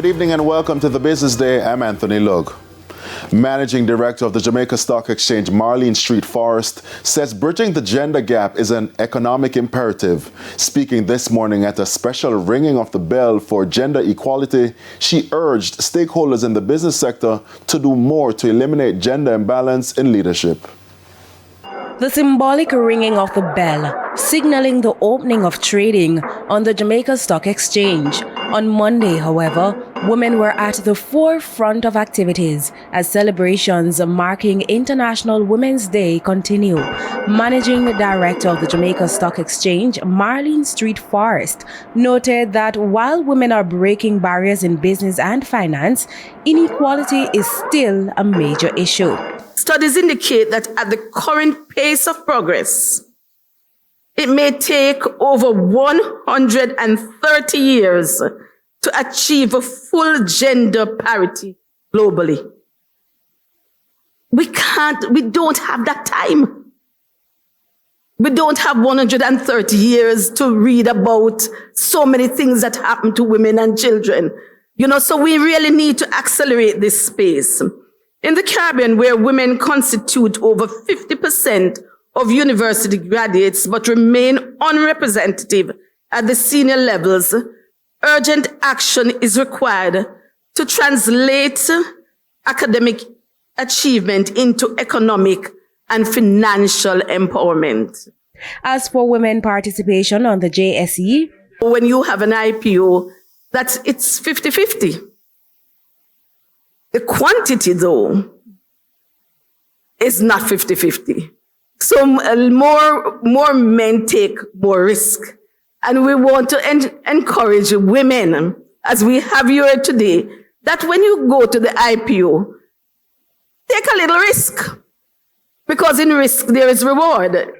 Good evening and welcome to the Business Day. I'm Anthony Lugg. Managing Director of the Jamaica Stock Exchange, Marlene Street Forrest, says bridging the gender gap is an economic imperative. Speaking this morning at a special ringing of the bell for gender equality, she urged stakeholders in the business sector to do more to eliminate gender imbalance in leadership. The symbolic ringing of the bell, signaling the opening of trading on the Jamaica Stock Exchange. On Monday, however, women were at the forefront of activities as celebrations marking International Women's Day continue. Managing Director of the Jamaica Stock Exchange, Marlene Street Forrest, noted that while women are breaking barriers in business and finance, inequality is still a major issue. Studies indicate that at the current pace of progress, it may take over 130 years to achieve a full gender parity globally. We don't have that time. We don't have 130 years to read about so many things that happen to women and children. So we really need to accelerate this space. In the Caribbean, where women constitute over 50% of university graduates but remain unrepresentative at the senior levels, urgent action is required to translate academic achievement into economic and financial empowerment. As for women participation on the JSE, when you have an IPO, it's 50-50. The quantity, though, is not 50-50. So more men take more risk. And we want to encourage women, as we have here today, that when you go to the IPO, take a little risk. Because in risk, there is reward.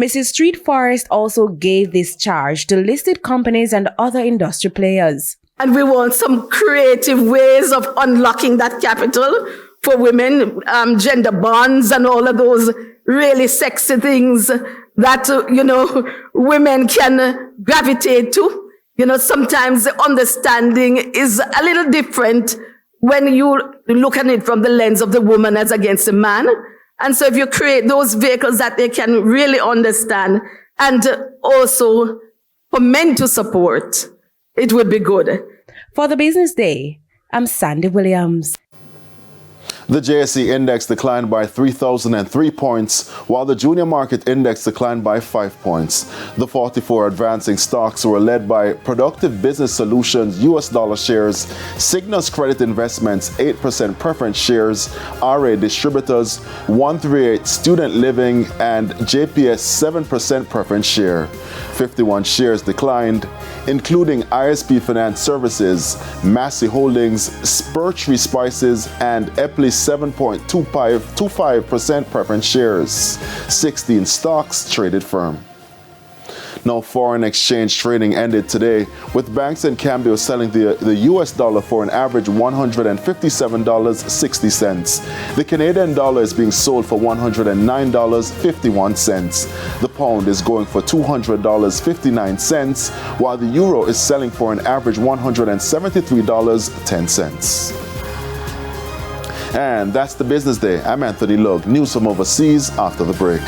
Mrs. Street Forrest also gave this charge to listed companies and other industry players. And we want some creative ways of unlocking that capital for women, gender bonds and all of those really sexy things that, women can gravitate to. Sometimes the understanding is a little different when you look at it from the lens of the woman as against the man. And so if you create those vehicles that they can really understand and also for men to support, it would be good. For the Business Day, I'm Sandy Williams. The JSE index declined by 3,003 points, while the junior market index declined by 5 points. The 44 advancing stocks were led by Productive Business Solutions US dollar shares, Cygnus Credit Investments 8% preference shares, RA Distributors 138 Student Living, and JPS 7% preference share. 51 shares declined, including ISP Finance Services, Massey Holdings, Spurtree Spices, and Epley 7.25% preference shares. 16 stocks traded firm. Now, foreign exchange trading ended today, with banks in Cambio selling the US dollar for an average $157.60. The Canadian dollar is being sold for $109.51. The pound is going for $200.59, while the euro is selling for an average $173.10. And that's the Business Day. I'm Anthony Lugg. News from overseas after the break.